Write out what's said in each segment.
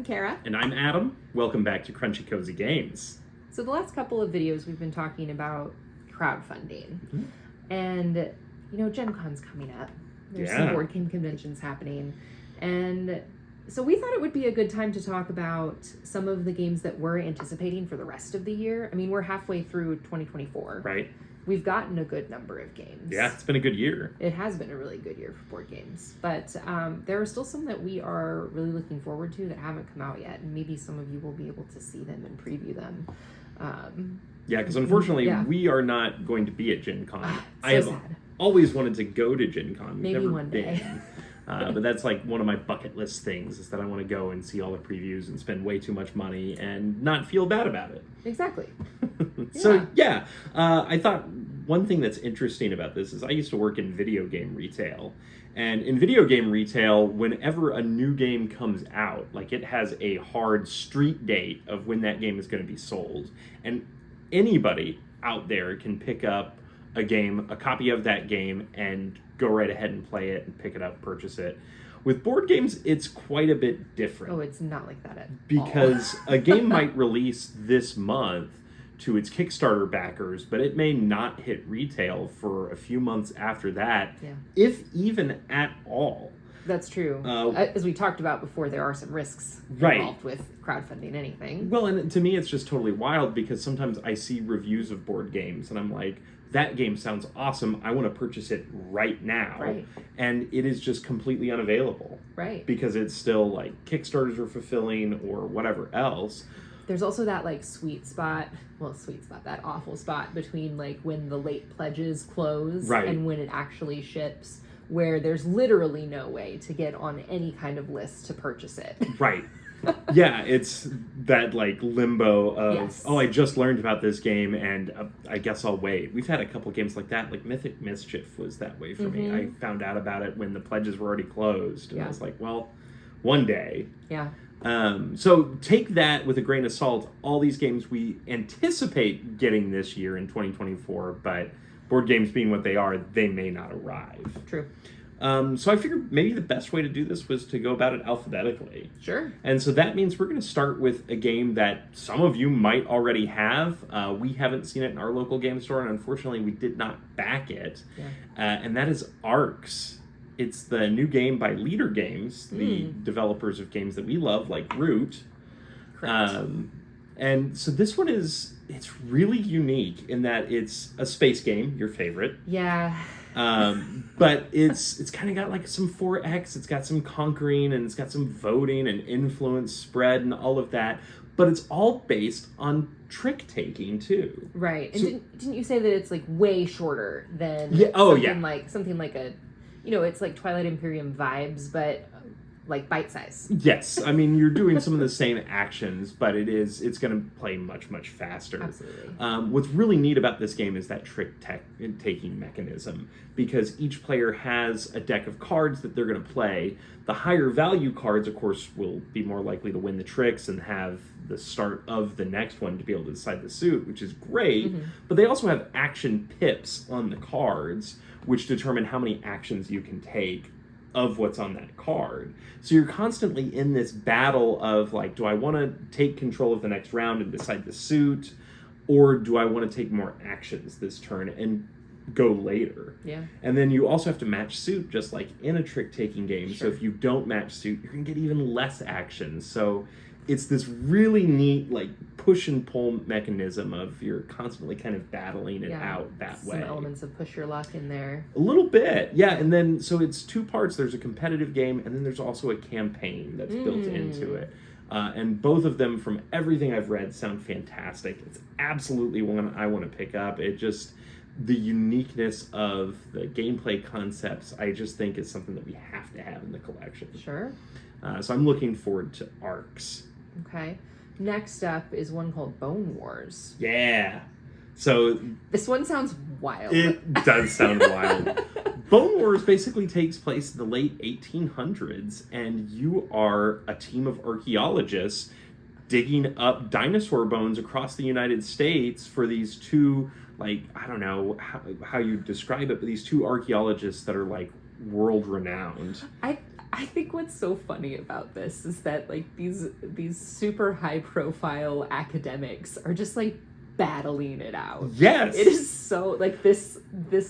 I'm Kara. And I'm Adam. Welcome back to Crunchy Cozy Games. So the last couple of videos we've been talking about crowdfunding. Mm-hmm. And, you know, Gen Con's coming up. There's some board game conventions happening. And so we thought it would be a good time to talk about some of the games that we're anticipating for the rest of the year. I mean, we're halfway through 2024. Right. We've gotten a good number of games. Yeah, it's been a good year. It has been a really good year for board games. But there are still some that we are really looking forward to that haven't come out yet. And maybe some of you will be able to see them and preview them. Yeah, because unfortunately, we are not going to be at Gen Con. I have always wanted to go to Gen Con. Maybe one day. But that's like one of my bucket list things is that I want to go and see all the previews and spend way too much money and not feel bad about it. Exactly. So, I thought one thing that's interesting about this is I used to work in video game retail. And in video game retail, whenever a new game comes out, like it has a hard street date of when that game is going to be sold. And anybody out there can pick up a copy of that game, and go right ahead and play it and pick it up, purchase it. With board games, it's quite a bit different. Oh, it's not like that at all. Because a game might release this month to its Kickstarter backers, but it may not hit retail for a few months after that, if even at all. That's true. As we talked about before, there are some risks involved with crowdfunding anything. Well, and to me, it's just totally wild because sometimes I see reviews of board games and I'm like, that game sounds awesome. I want to purchase it right now. Right. And it is just completely unavailable. Right. Because it's still like Kickstarters are fulfilling or whatever else. There's also that like that awful spot between like when the late pledges close and when it actually ships, where there's literally no way to get on any kind of list to purchase it. Right. Yeah, it's that like limbo of, I just learned about this game and I guess I'll wait. We've had a couple games like that, like Mythic Mischief was that way for me. I found out about it when the pledges were already closed. And I was like, well, one day. Yeah. So take that with a grain of salt. All these games we anticipate getting this year in 2024, but board games being what they are, they may not arrive. True. So I figured maybe the best way to do this was to go about it alphabetically. Sure. And so that means we're going to start with a game that some of you might already have. We haven't seen it in our local game store, and unfortunately we did not back it. Yeah. And that is Arcs. It's the new game by Leader Games, the developers of games that we love, like Root. Correct. And so this one it's really unique in that it's a space game, your favorite. Yeah. But it's kind of got like some 4X, it's got some conquering, and it's got some voting and influence spread and all of that. But it's all based on trick taking too. Right. And so, didn't you say that it's like way shorter than something like a, you know, it's like Twilight Imperium vibes, but like bite size. Yes. I mean, you're doing some of the same actions, but it's going to play much, much faster. Absolutely. What's really neat about this game is that trick taking mechanism, because each player has a deck of cards that they're going to play. The higher value cards, of course, will be more likely to win the tricks and have the start of the next one to be able to decide the suit, which is great. But they also have action pips on the cards, which determine how many actions you can take of what's on that card. So you're constantly in this battle of like, do I want to take control of the next round and decide the suit, or do I want to take more actions this turn and go later? Yeah. And then you also have to match suit, just like in a trick-taking game. Sure. So if you don't match suit, you're going to get even less actions. So it's this really neat, like, push and pull mechanism of you're constantly kind of battling it out that way. Some elements of push your luck in there. A little bit, yeah. And then, so it's two parts. There's a competitive game, and then there's also a campaign that's built into it. And both of them, from everything I've read, sound fantastic. It's absolutely one I want to pick up. It just, the uniqueness of the gameplay concepts, I just think is something that we have to have in the collection. Sure. So I'm looking forward to Arcs. Okay. Next up is one called Bone Wars. Yeah. So this one sounds wild. It does sound wild. Bone Wars basically takes place in the late 1800s, and you are a team of archaeologists digging up dinosaur bones across the United States for these two, like, I don't know how you describe it, but these two archaeologists that are like world renowned. I I think what's so funny about this is that like these super high profile academics are just like battling it out. Yes. It is so like this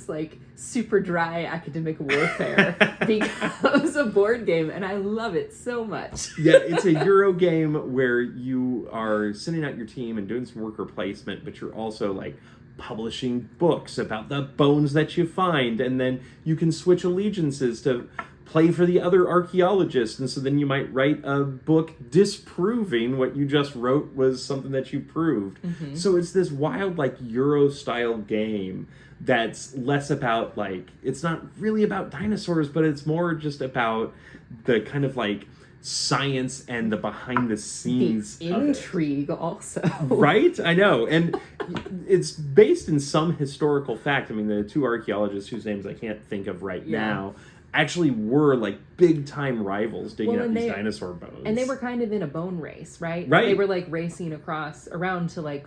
like super dry academic warfare becomes a board game, and I love it so much. Yeah, it's a Euro game where you are sending out your team and doing some worker placement, but you're also like publishing books about the bones that you find, and then you can switch allegiances to play for the other archaeologists, and so then you might write a book disproving what you just wrote was something that you proved. So it's this wild like Euro style game that's less about like, it's not really about dinosaurs, but it's more just about the kind of like science and the behind the scenes the intrigue also. Right? I know. And it's based in some historical fact. I mean, the two archaeologists whose names I can't think of right now actually were like big time rivals digging up these dinosaur bones. And they were kind of in a bone race, right? Right. They were like racing around to like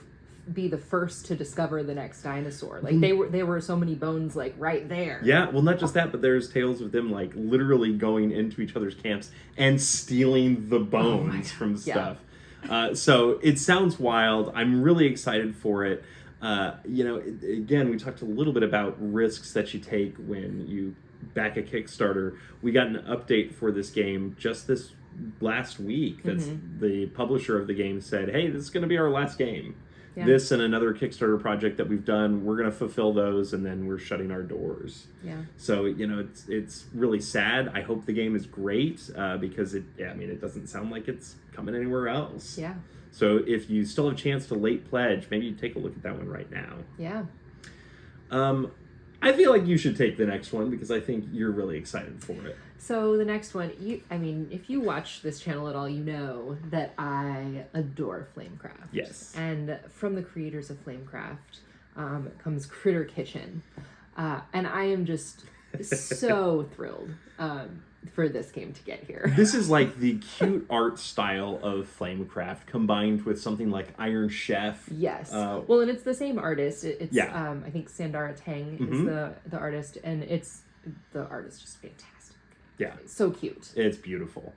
be the first to discover the next dinosaur. Like there were so many bones like right there. Yeah, well, not just that, but there's tales of them like literally going into each other's camps and stealing the bones from stuff. So it sounds wild. I'm really excited for it. Again, we talked a little bit about risks that you take when you back a Kickstarter. We got an update for this game just this last week. That's the publisher of the game said, hey, this is going to be our last game. Yeah. This and another Kickstarter project that we've done, we're going to fulfill those, and then we're shutting our doors. Yeah. So, it's really sad. I hope the game is great because it doesn't sound like it's coming anywhere else. Yeah. So if you still have a chance to late pledge, maybe you take a look at that one right now. Yeah. I feel like you should take the next one because I think you're really excited for it. So the next one, if you watch this channel at all, you know that I adore Flamecraft. Yes. And from the creators of Flamecraft comes Critter Kitchen. And I am just so thrilled for this game to get here. This is like the cute art style of Flamecraft combined with something like Iron Chef. Yes. Well, and it's the same artist. It's I think Sandara Tang is the artist, and the art is just fantastic. Yeah. It's so cute. It's beautiful.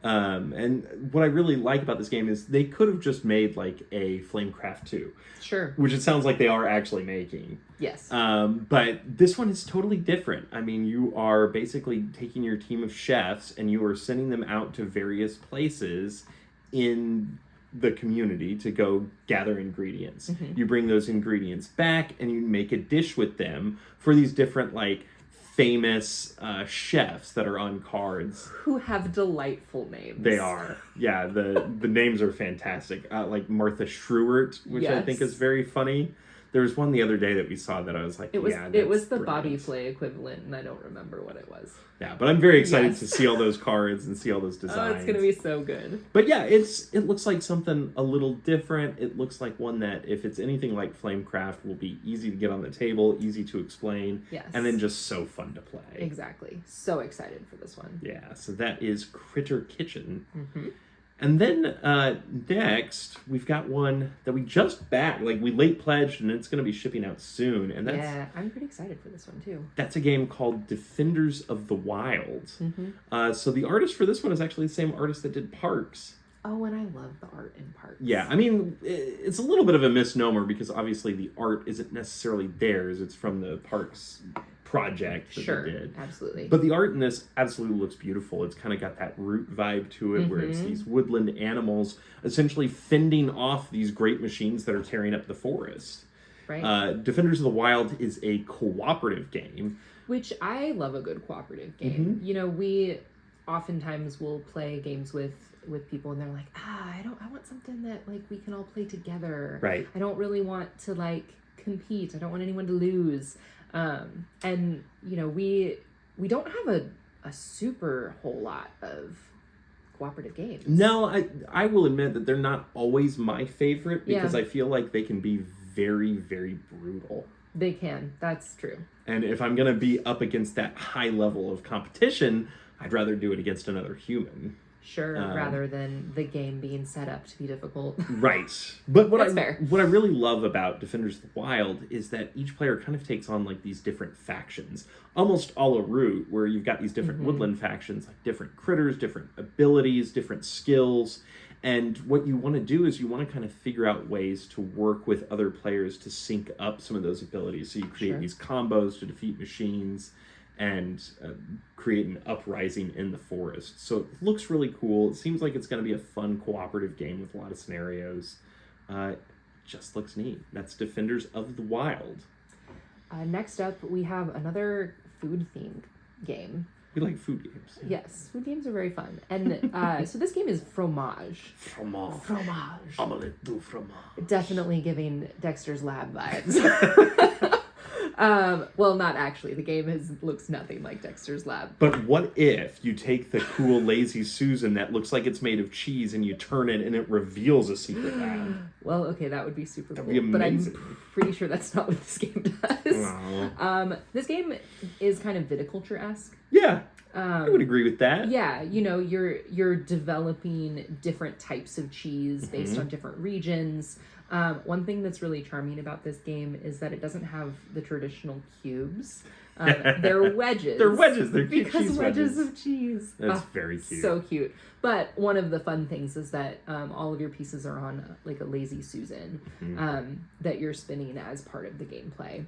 And what I really like about this game is they could have just made like a Flamecraft 2. Sure. Which it sounds like they are actually making. Yes. But this one is totally different. I mean, you are basically taking your team of chefs and you are sending them out to various places in the community to go gather ingredients. You bring those ingredients back and you make a dish with them for these different like famous chefs that are on cards. Who have delightful names. They are. Yeah, the names are fantastic. Like Martha Schruert, which I think is very funny. There was one the other day that we saw that I was like, it was the brilliant. Bobby Flay equivalent, and I don't remember what it was. Yeah, but I'm very excited to see all those cards and see all those designs. Oh, it's going to be so good. But yeah, it looks like something a little different. It looks like one that, if it's anything like Flamecraft, will be easy to get on the table, easy to explain, and then just so fun to play. Exactly. So excited for this one. Yeah, so that is Critter Kitchen. And then next, we've got one that we just backed. Like, we late pledged, and it's going to be shipping out soon. And that's, I'm pretty excited for this one, too. That's a game called Defenders of the Wild. So the artist for this one is actually the same artist that did Parks. Oh, and I love the art in Parks. Yeah, I mean, it's a little bit of a misnomer because obviously the art isn't necessarily theirs. It's from the Parks project that they did. Absolutely. But the art in this absolutely looks beautiful. It's kind of got that root vibe to it where it's these woodland animals essentially fending off these great machines that are tearing up the forest. Right. Defenders of the Wild is a cooperative game. Which I love a good cooperative game. You know, we oftentimes will play games with people and they're like, I want something that like we can all play together. Right. I don't really want to like compete. I don't want anyone to lose. And you know, we don't have a super whole lot of cooperative games. No, I will admit that they're not always my favorite because I feel like they can be very, very brutal. They can. That's true. And if I'm going to be up against that high level of competition, I'd rather do it against another human. Sure, rather than the game being set up to be difficult. Right. But what fair. What I really love about Defenders of the Wild is that each player kind of takes on like these different factions, almost a la Root, where you've got these different woodland factions, like different critters, different abilities, different skills. And what you want to do is you want to kind of figure out ways to work with other players to sync up some of those abilities. So you create these combos to defeat machines and create an uprising in the forest. So it looks really cool. It seems like it's going to be a fun cooperative game with a lot of scenarios. Just looks neat. That's Defenders of the Wild. Next up, we have another food-themed game. We like food games. Yes, food games are very fun. And so this game is Fromage. Fromage. Omelette du fromage. Definitely giving Dexter's Lab vibes. Well, not actually. The game looks nothing like Dexter's Lab. But what if you take the cool Lazy Susan that looks like it's made of cheese and you turn it and it reveals a secret lab? Well, okay, that would be super cool. Be but I'm pretty sure that's not what this game does. Wow. This game is kind of viticulture-esque. Yeah, I would agree with that. Yeah, you're developing different types of cheese based on different regions. One thing that's really charming about this game is that it doesn't have the traditional cubes. They're wedges. They're wedges. They're cute because cheese wedges of cheese. That's very cute. So cute. But one of the fun things is that all of your pieces are on like a Lazy Susan that you're spinning as part of the gameplay.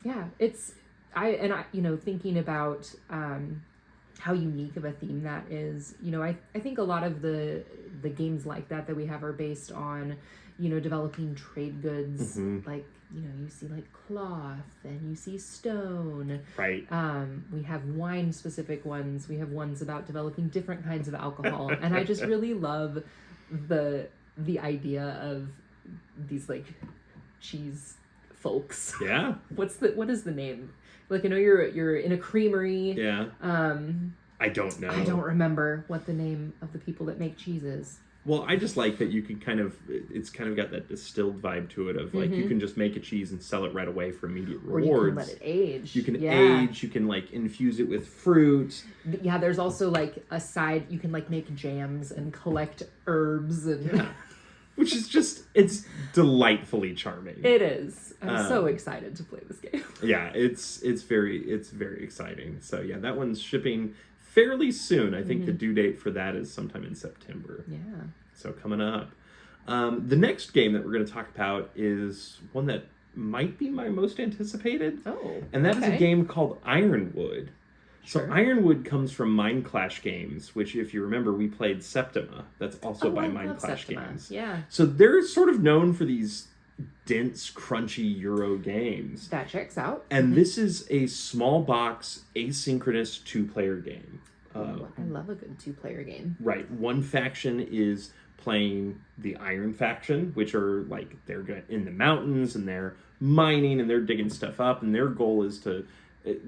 Yeah, thinking about how unique of a theme that is. I think a lot of the games like that we have are based on, developing trade goods. Like, you see like cloth and you see stone. Right. We have wine specific ones. We have ones about developing different kinds of alcohol. And I just really love the idea of these like cheese folks. Yeah. What is the name? Like, I know you're in a creamery. Yeah. I don't know. I don't remember what the name of the people that make cheese is. Well, I just like that you can it's kind of got that distilled vibe to it of like you can just make a cheese and sell it right away for immediate rewards. Or you can let it age. You can age, you can like infuse it with fruit. Yeah, there's also like a side, you can like make jams and collect herbs and which is just, it's delightfully charming. It is. I'm so excited to play this game. Yeah, it's very exciting. So yeah, that one's shipping fairly soon. I think the due date for that is sometime in September. Yeah. So coming up. The next game that we're going to talk about is one that might be my most anticipated. Oh, and that is a game called Ironwood. Sure. So Ironwood comes from Mind Clash Games, which, if you remember, we played Septima. That's also by Mind Clash Games. Yeah. So they're sort of known for these dense, crunchy Euro games. That checks out. And this is a small box, asynchronous two-player game. I love a good two-player game. Right. One faction is playing the Iron faction, which are like, they're in the mountains and they're mining and they're digging stuff up, and their goal is to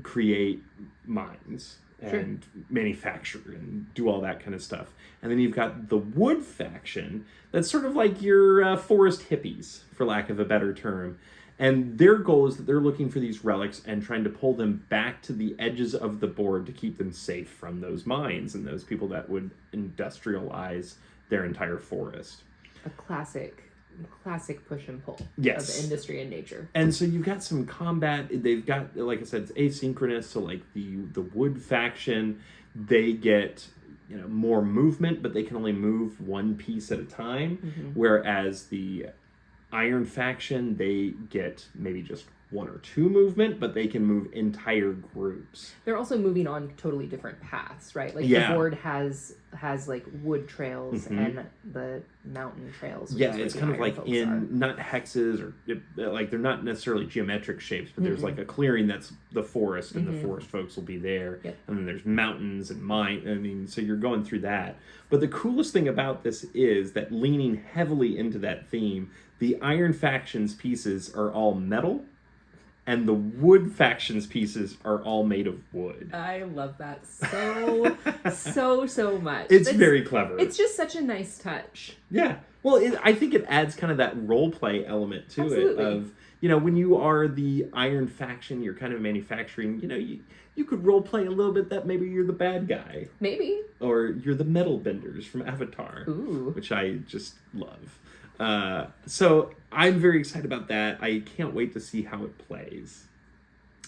create mines and manufacture and do all that kind of stuff. And then you've got the Wood faction that's sort of like your forest hippies, for lack of a better term. And their goal is that they're looking for these relics and trying to pull them back to the edges of the board to keep them safe from those mines and those people that would industrialize their entire forest. A classic push and pull of industry and nature. And so you've got some combat. They've got, like I said, it's asynchronous. So like the Wood faction, they get more movement, but they can only move one piece at a time. Whereas the Iron faction, they get maybe just one or two movement, but they can move entire groups. They're also moving on totally different paths, right? Like the board has like wood trails and the mountain trails. Yeah, it's kind of like in not hexes or like they're not necessarily geometric shapes, but there's like a clearing that's the forest, and the forest folks will be there. And then there's mountains and mine. I mean, so you're going through that. But the coolest thing about this is that leaning heavily into that theme, the Iron faction's pieces are all metal, and the Wood faction's pieces are all made of wood. I love that so much. It's very clever. It's just such a nice touch. Yeah. Well, I think it adds kind of that role play element to it of, when you are the Iron faction, you're kind of manufacturing, you could role play a little bit that maybe you're the bad guy. Maybe. Or you're the metal benders from Avatar. Ooh. Which I just love. So I'm very excited about that. I can't wait to see how it plays.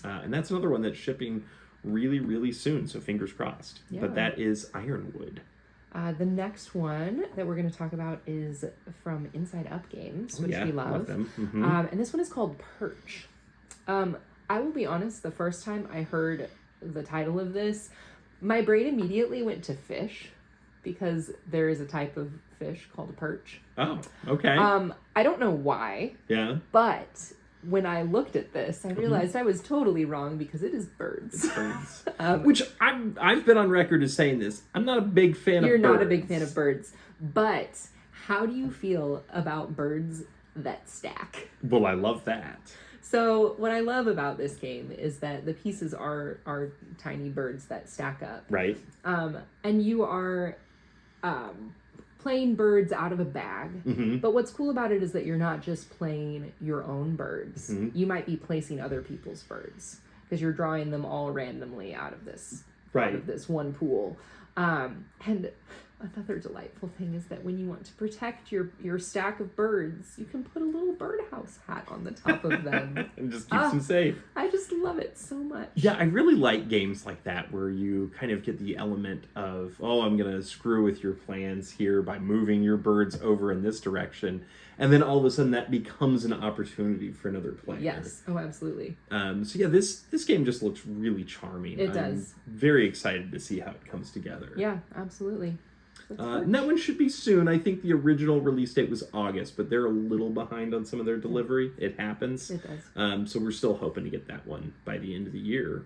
And that's another one that's shipping really, really soon, so fingers crossed. Yeah. But that is Ironwood. The next one that we're going to talk about is from Inside Up Games, which we love. them. Mm-hmm. And this one is called Perch. I will be honest, the first time I heard the title of this, my brain immediately went to fish, because there is a type of fish called a perch. Oh, okay. I don't know why. Yeah. But when I looked at this, I realized I was totally wrong, because it is birds. It's birds. Which I've been on record as saying this. I'm not a big fan of birds. You're not a big fan of birds. But how do you feel about birds that stack? Well, I love that. So what I love about this game is that the pieces are tiny birds that stack up. Right. And you are playing birds out of a bag. Mm-hmm. But what's cool about it is that you're not just playing your own birds. Mm-hmm. You might be placing other people's birds, because you're drawing them all randomly out of this one pool. And another delightful thing is that when you want to protect your stack of birds, you can put a little birdhouse hat on the top of them. And just keeps them safe. I just love it so much. Yeah, I really like games like that where you kind of get the element of, I'm going to screw with your plans here by moving your birds over in this direction. And then all of a sudden that becomes an opportunity for another player. Yes. Oh, absolutely. So yeah, this game just looks really charming. It does. I'm very excited to see how it comes together. Yeah, absolutely. And that one should be soon. I think the original release date was August, but they're a little behind on some of their delivery. It happens. It does. So we're still hoping to get that one by the end of the year.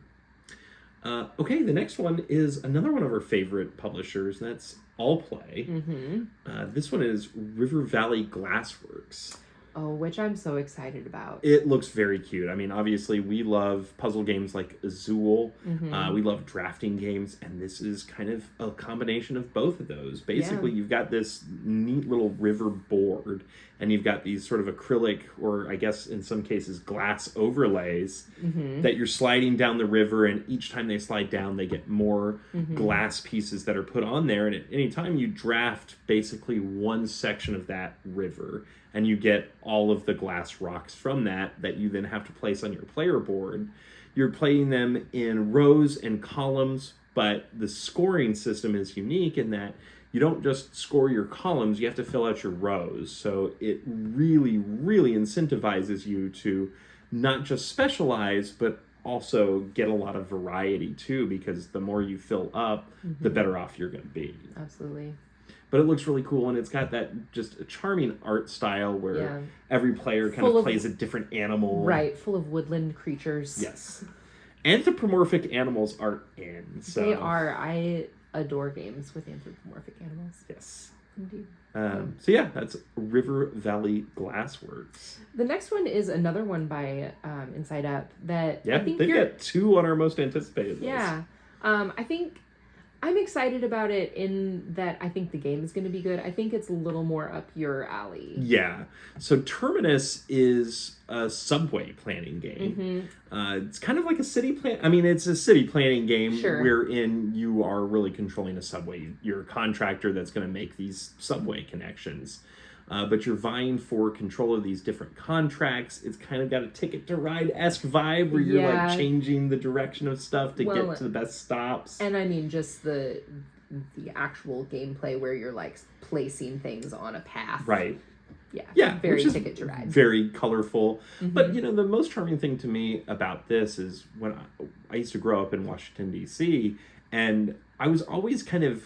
Okay, the next one is another one of our favorite publishers, and that's Allplay. Mm-hmm. This one is River Valley Glassworks. Oh, which I'm so excited about. It looks very cute. I mean, obviously, we love puzzle games like Azul. Mm-hmm. We love drafting games, and this is kind of a combination of both of those. Basically, you've got this neat little river board, and you've got these sort of acrylic, or I guess in some cases, glass overlays that you're sliding down the river, and each time they slide down, they get more glass pieces that are put on there. And at any time you draft basically one section of that river, and you get all of the glass rocks from that you then have to place on your player board. You're playing them in rows and columns, but the scoring system is unique in that you don't just score your columns, you have to fill out your rows. So it really, really incentivizes you to not just specialize, but also get a lot of variety too, because the more you fill up, the better off you're going to be. Absolutely. But it looks really cool, and it's got that just a charming art style where every player kind of plays a different animal. Right, full of woodland creatures. Yes. Anthropomorphic animals are in. So. They are. I adore games with anthropomorphic animals. Yes. Indeed. So yeah, that's River Valley Glassworks. The next one is another one by Inside Up that I think they've got two on our most anticipated list. Yeah. I think I'm excited about it in that I think the game is going to be good. I think it's a little more up your alley. Yeah. So Terminus is a subway planning game. It's kind of like a city plan. I mean, it's a city planning game wherein you are really controlling a subway. You're a contractor that's going to make these subway connections. But you're vying for control of these different contracts. It's kind of got a Ticket to Ride-esque vibe where you're like changing the direction of stuff to get to the best stops. And I mean, just the actual gameplay where you're like placing things on a path. Right. Yeah. Very Ticket to Ride. Very colorful. But, the most charming thing to me about this is when I used to grow up in Washington, D.C., and I was always kind of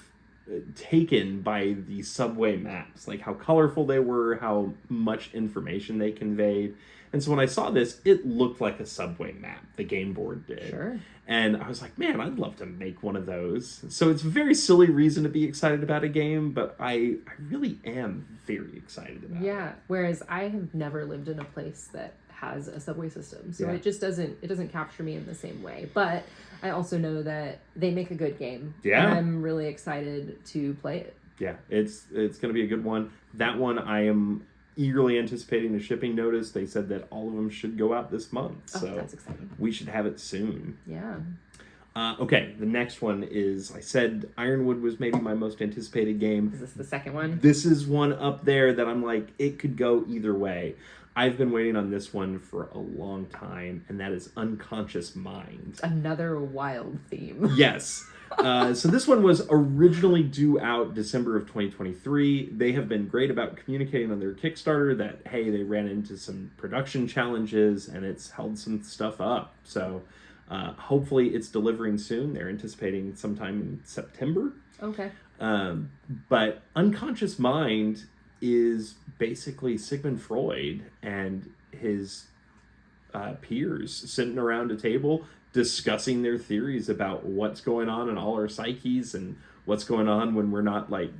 taken by the subway maps, like how colorful they were, how much information they conveyed. And so when I saw this, it looked like a subway map, the game board did. Sure. And I was like, man, I'd love to make one of those. So it's a very silly reason to be excited about a game, but I really am very excited about it. Yeah, whereas I have never lived in a place that has a subway system, so it just doesn't capture me in the same way. But I also know that they make a good game. Yeah, and I'm really excited to play it. Yeah, it's going to be a good one. That one I am eagerly anticipating the shipping notice. They said that all of them should go out this month. Oh, So that's exciting. we should have it soon. Yeah. Okay, the next one is, I said Ironwood was maybe my most anticipated game. Is this the second one? This is one up there that I'm like, it could go either way. I've been waiting on this one for a long time, and that is Unconscious Mind. Another wild theme. Yes. So this one was originally due out December of 2023. They have been great about communicating on their Kickstarter that, hey, they ran into some production challenges, and it's held some stuff up. So hopefully it's delivering soon. They're anticipating sometime in September. Okay. But Unconscious Mind is basically Sigmund Freud and his peers sitting around a table discussing their theories about what's going on in all our psyches and what's going on when we're not like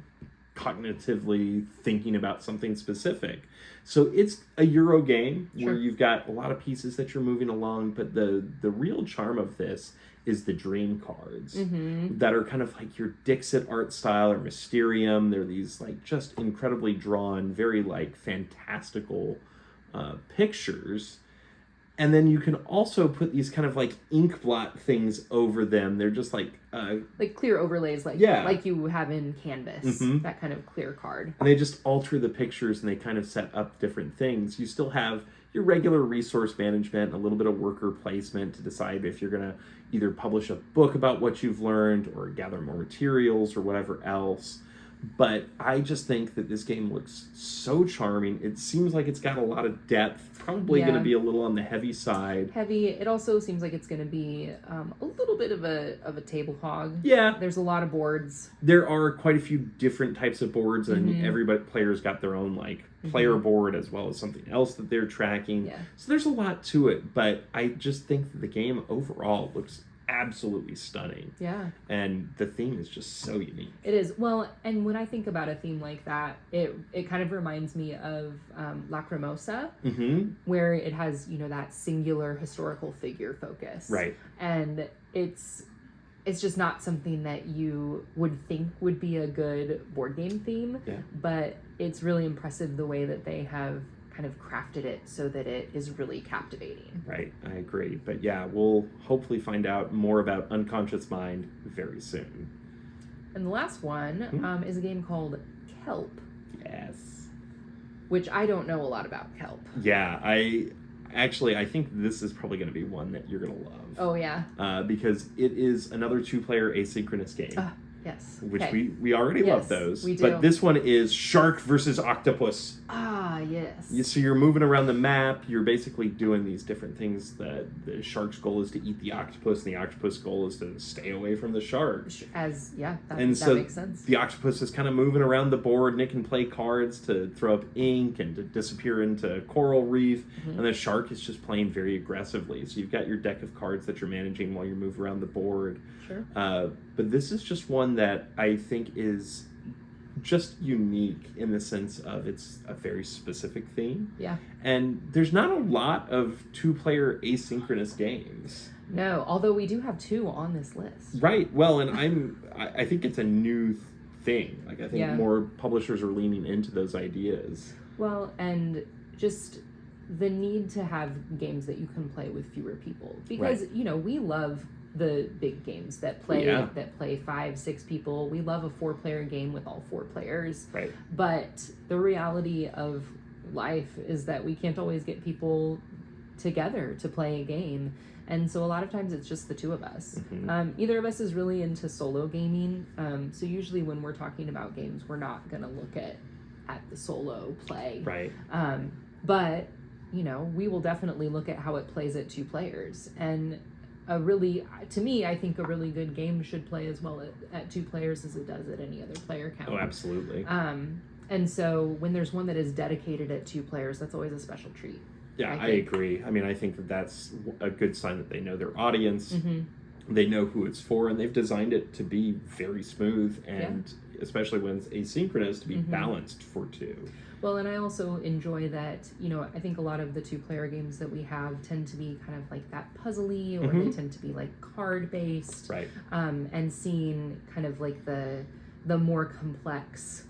cognitively thinking about something specific. So it's a Euro game where you've got a lot of pieces that you're moving along, but the real charm of this is the dream cards that are kind of like your Dixit art style or Mysterium. They're these like just incredibly drawn, very like fantastical pictures. And then you can also put these kind of like ink blot things over them. They're just like clear overlays, like you have in Canvas, that kind of clear card. And they just alter the pictures and they kind of set up different things. You still have your regular resource management, a little bit of worker placement to decide if you're going to either publish a book about what you've learned or gather more materials or whatever else. But I just think that this game looks so charming. It seems like it's got a lot of depth. Probably going to be a little on the heavy side. Heavy. It also seems like it's going to be a little bit of a table hog. Yeah. There's a lot of boards. There are quite a few different types of boards, and player's got their own like player board as well as something else that they're tracking. Yeah. So there's a lot to it, but I just think that the game overall looks absolutely stunning. Yeah. And the theme is just so unique. It is. Well, and when I think about a theme like that, it kind of reminds me of Lacrimosa, where it has, that singular historical figure focus. Right. And it's just not something that you would think would be a good board game theme, but it's really impressive the way that they have kind of crafted it so that it is really captivating. Right, I agree. But yeah, we'll hopefully find out more about Unconscious Mind very soon. And the last one is a game called Kelp. Yes. Which I don't know a lot about Kelp. Yeah, I think this is probably going to be one that you're going to love. Oh, yeah. Because it is another two-player asynchronous game. Yes. Which we already love those. We do. But this one is Shark versus Octopus. Ah, yes. So you're moving around the map. You're basically doing these different things. The shark's goal is to eat the octopus, and the octopus goal is to stay away from the shark. That so makes sense. The octopus is kind of moving around the board, and it can play cards to throw up ink and to disappear into coral reef. And the shark is just playing very aggressively. So you've got your deck of cards that you're managing while you move around the board. Sure. But this is just one that I think is just unique in the sense of it's a very specific theme. Yeah. And there's not a lot of two-player asynchronous games. No, although we do have two on this list. Right. Well, and I think it's a new thing. Like, I think more publishers are leaning into those ideas. Well, and just the need to have games that you can play with fewer people. Because, we love the big games that play 5-6 people. We love a 4-player game with all 4 players. Right. But the reality of life is that we can't always get people together to play a game. And so a lot of times it's just the two of us. Either of us is really into solo gaming. So usually when we're talking about games, we're not going to look at the solo play. Right. But, we will definitely look at how it plays at 2 players. And to me, I think a really good game should play as well at 2 players as it does at any other player count. Oh, absolutely. And so when there's one that is dedicated at 2 players, that's always a special treat. Yeah, I agree. I mean, I think that that's a good sign that they know their audience, they know who it's for, and they've designed it to be very smooth, and especially when it's asynchronous, to be balanced for 2. Well, and I also enjoy that, I think a lot of the 2-player games that we have tend to be kind of like that puzzly, or they tend to be like card-based. Right. And seeing kind of like the more complex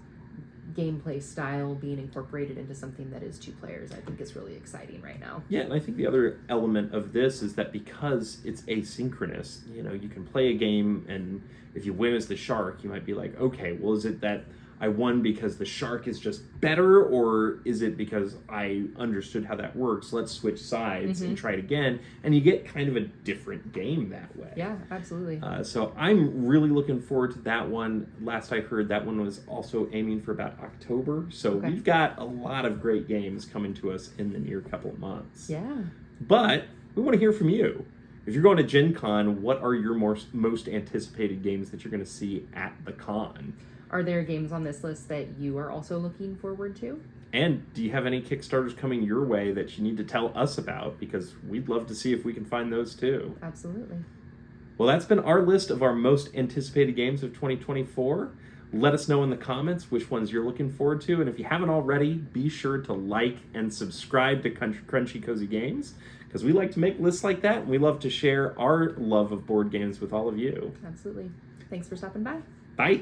gameplay style being incorporated into something that is 2 players, I think is really exciting right now. Yeah, and I think the other element of this is that because it's asynchronous, you can play a game, and if you win as the shark, you might be like, okay, well, is it that I won because the shark is just better, or is it because I understood how that works? Let's switch sides and try it again. And you get kind of a different game that way. Yeah, absolutely. So I'm really looking forward to that one. Last I heard, that one was also aiming for about October. So we've got a lot of great games coming to us in the near couple of months. Yeah. But we want to hear from you. If you're going to Gen Con, what are your most anticipated games that you're going to see at the con? Are there games on this list that you are also looking forward to? And do you have any Kickstarters coming your way that you need to tell us about? Because we'd love to see if we can find those too. Absolutely. Well, that's been our list of our most anticipated games of 2024. Let us know in the comments which ones you're looking forward to. And if you haven't already, be sure to like and subscribe to Crunchy Cozy Games, because we like to make lists like that, and we love to share our love of board games with all of you. Absolutely. Thanks for stopping by. Bye.